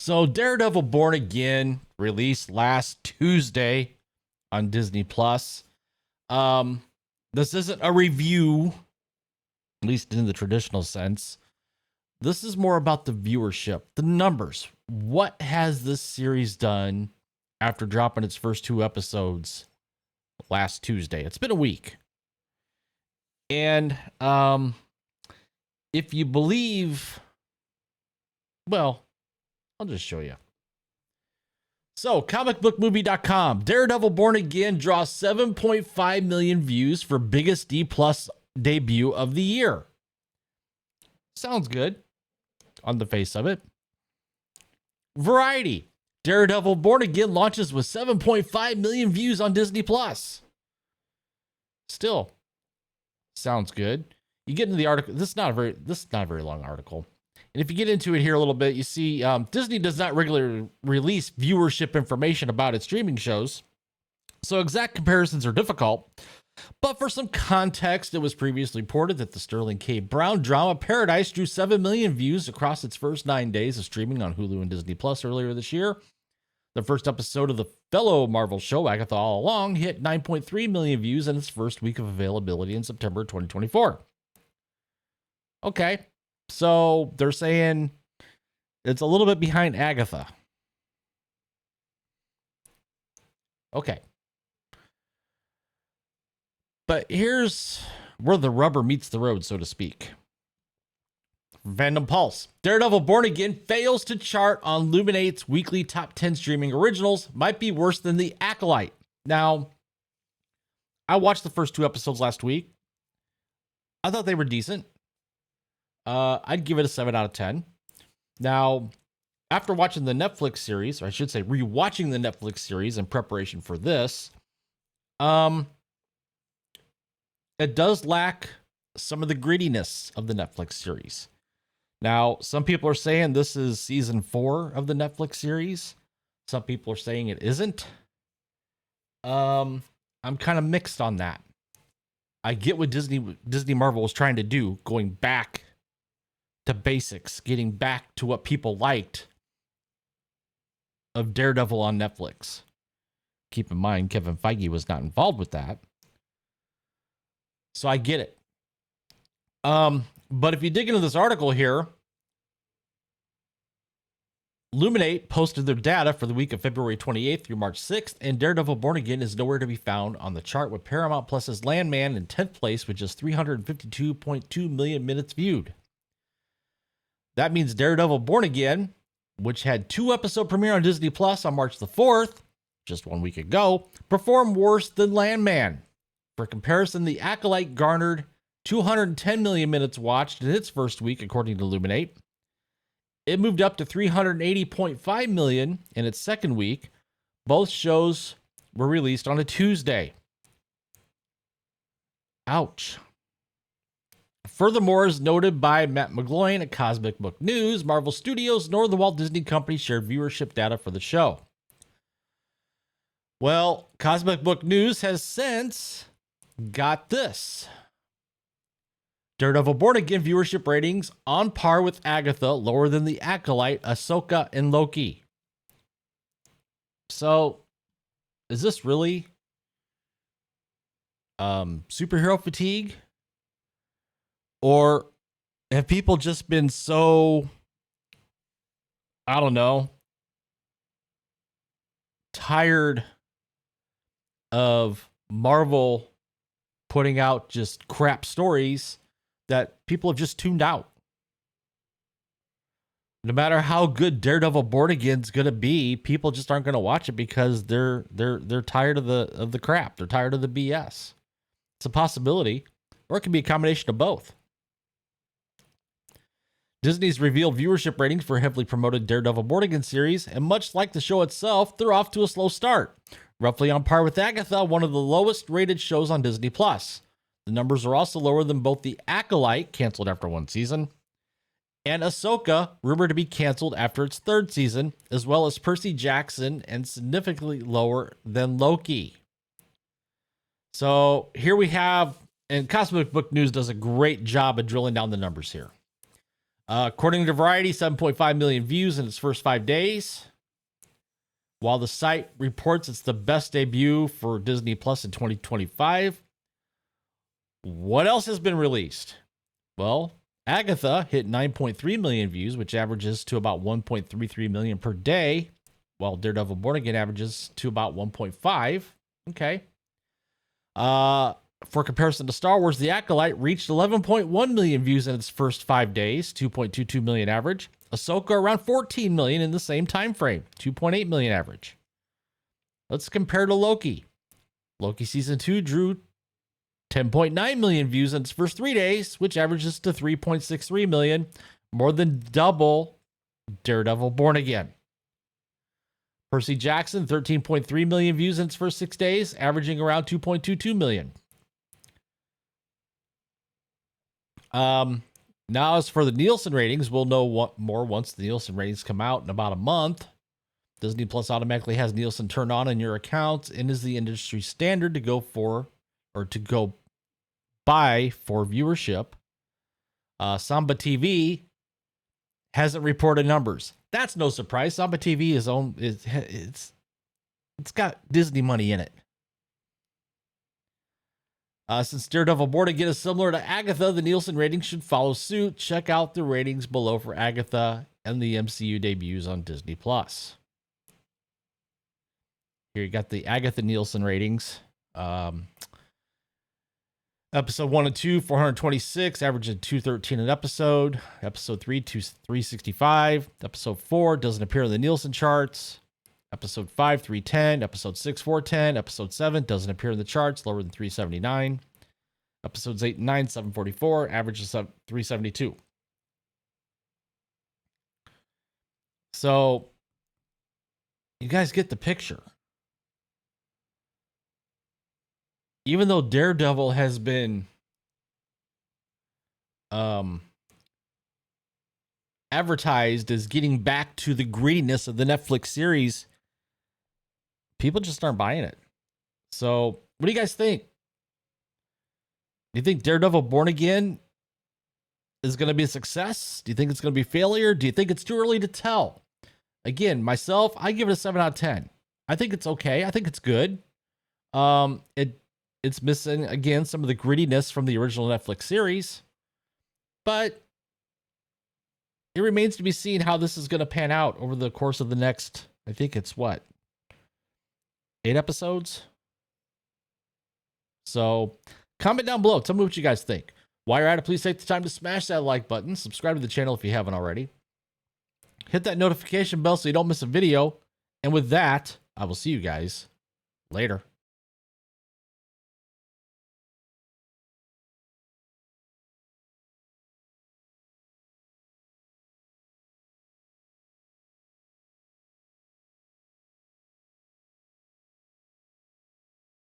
So Daredevil Born Again released last Tuesday on Disney Plus. This isn't a review, at least in the traditional sense. This is more about the viewership, the numbers. What has this series done after dropping its first 2 episodes last Tuesday? It's been a week. And if you believe, well, I'll just show you. So, comicbookmovie.com. Daredevil Born Again draws 7.5 million views for biggest D+ debut of the year. Sounds good on the face of it. Variety. Daredevil Born Again launches with 7.5 million views on Disney+. Still, sounds good. You get into the article. This is not a very long article. And if you get into it here a little bit, you see Disney does not regularly release viewership information about its streaming shows, so exact comparisons are difficult. But for some context, it was previously reported that the Sterling K. Brown drama Paradise drew 7 million views across its first 9 days of streaming on Hulu and Disney Plus earlier this year. The first episode of the fellow Marvel show, Agatha All Along, hit 9.3 million views in its first week of availability in September 2024. Okay. So they're saying it's a little bit behind Agatha. Okay. But here's where the rubber meets the road, so to speak. Fandom Pulse. Daredevil Born Again fails to chart on Luminate's weekly top 10 streaming originals. Might be worse than The Acolyte. Now, I watched the first 2 episodes last week. I thought they were decent. I'd give it a 7 out of 10. Now, after watching the Netflix series, or I should say rewatching the Netflix series in preparation for this, it does lack some of the grittiness of the Netflix series. Now, some people are saying this is season 4 of the Netflix series. Some people are saying it isn't. I'm kind of mixed on that. I get what Disney Marvel was trying to do, going back to basics, getting back to what people liked of Daredevil on Netflix. Keep in mind, Kevin Feige was not involved with that. So I get it. But if you dig into this article here, Luminate posted their data for the week of February 28th through March 6th, and Daredevil Born Again is nowhere to be found on the chart, with Paramount Plus's Landman in 10th place with just 352.2 million minutes viewed. That means Daredevil Born Again, which had 2 episode premiere on Disney Plus on March the 4th, just 1 week ago, performed worse than Landman. For comparison, The Acolyte garnered 210 million minutes watched in its first week, according to Luminate. It moved up to 380.5 million in its second week. Both shows were released on a Tuesday. Ouch. Furthermore, as noted by Matt McGloin at Cosmic Book News, Marvel Studios nor the Walt Disney Company shared viewership data for the show. Well, Cosmic Book News has since got this. Daredevil Born Again viewership ratings on par with Agatha, lower than The Acolyte, Ahsoka, and Loki. So, is this really superhero fatigue? Or have people just been so, I don't know, tired of Marvel putting out just crap stories that people have just tuned out? No matter how good Daredevil Born Again's gonna be, people just aren't gonna watch it because they're tired of the crap. They're tired of the BS. It's a possibility, or it can be a combination of both. Disney's revealed viewership ratings for heavily promoted Daredevil Born Again series, and much like the show itself, they're off to a slow start. Roughly on par with Agatha, one of the lowest rated shows on Disney+. The numbers are also lower than both The Acolyte, canceled after 1 season, and Ahsoka, rumored to be canceled after its 3rd season, as well as Percy Jackson, and significantly lower than Loki. So here we have, and Cosmic Book News does a great job of drilling down the numbers here. According to Variety, 7.5 million views in its first 5 days. While the site reports it's the best debut for Disney Plus in 2025. What else has been released? Well, Agatha hit 9.3 million views, which averages to about 1.33 million per day, while Daredevil Born Again averages to about 1.5. Okay. For comparison to Star Wars, The Acolyte reached 11.1 million views in its first 5 days, 2.22 million average. Ahsoka around 14 million in the same time frame, 2.8 million average. Let's compare to Loki. Loki season 2 drew 10.9 million views in its first 3 days, which averages to 3.63 million, more than double Daredevil Born Again. Percy Jackson, 13.3 million views in its first 6 days, averaging around 2.22 million. Now, as for the Nielsen ratings, we'll know more once the Nielsen ratings come out in about a month. Disney Plus automatically has Nielsen turned on in your account and is the industry standard to go by for viewership. Samba TV hasn't reported numbers. That's no surprise. Samba TV it's got Disney money in it. Since Daredevil Born Again is similar to Agatha, the Nielsen ratings should follow suit. Check out the ratings below for Agatha and the MCU debuts on Disney Plus. Here you got the Agatha Nielsen ratings. Episode 1 and 2, 426, averaging 213 an episode. Episode 3, 365. Episode 4 doesn't appear in the Nielsen charts. Episode 5, 310. Episode 6, 410. Episode 7 doesn't appear in the charts, lower than 379. Episodes 8 and 9, 744. Averages 372. So, you guys get the picture. Even though Daredevil has been advertised as getting back to the grittiness of the Netflix series, people just aren't buying it. So, what do you guys think? Do you think Daredevil Born Again is going to be a success? Do you think it's going to be a failure? Do you think it's too early to tell? Again, myself, I give it a 7 out of 10. I think it's okay. I think it's good. It's missing, again, some of the grittiness from the original Netflix series, but it remains to be seen how this is going to pan out over the course of the next, I think it's 8 episodes? So comment down below. Tell me what you guys think. While you're at it, please take the time to smash that like button. Subscribe to the channel if you haven't already. Hit that notification bell so you don't miss a video. And with that, I will see you guys later.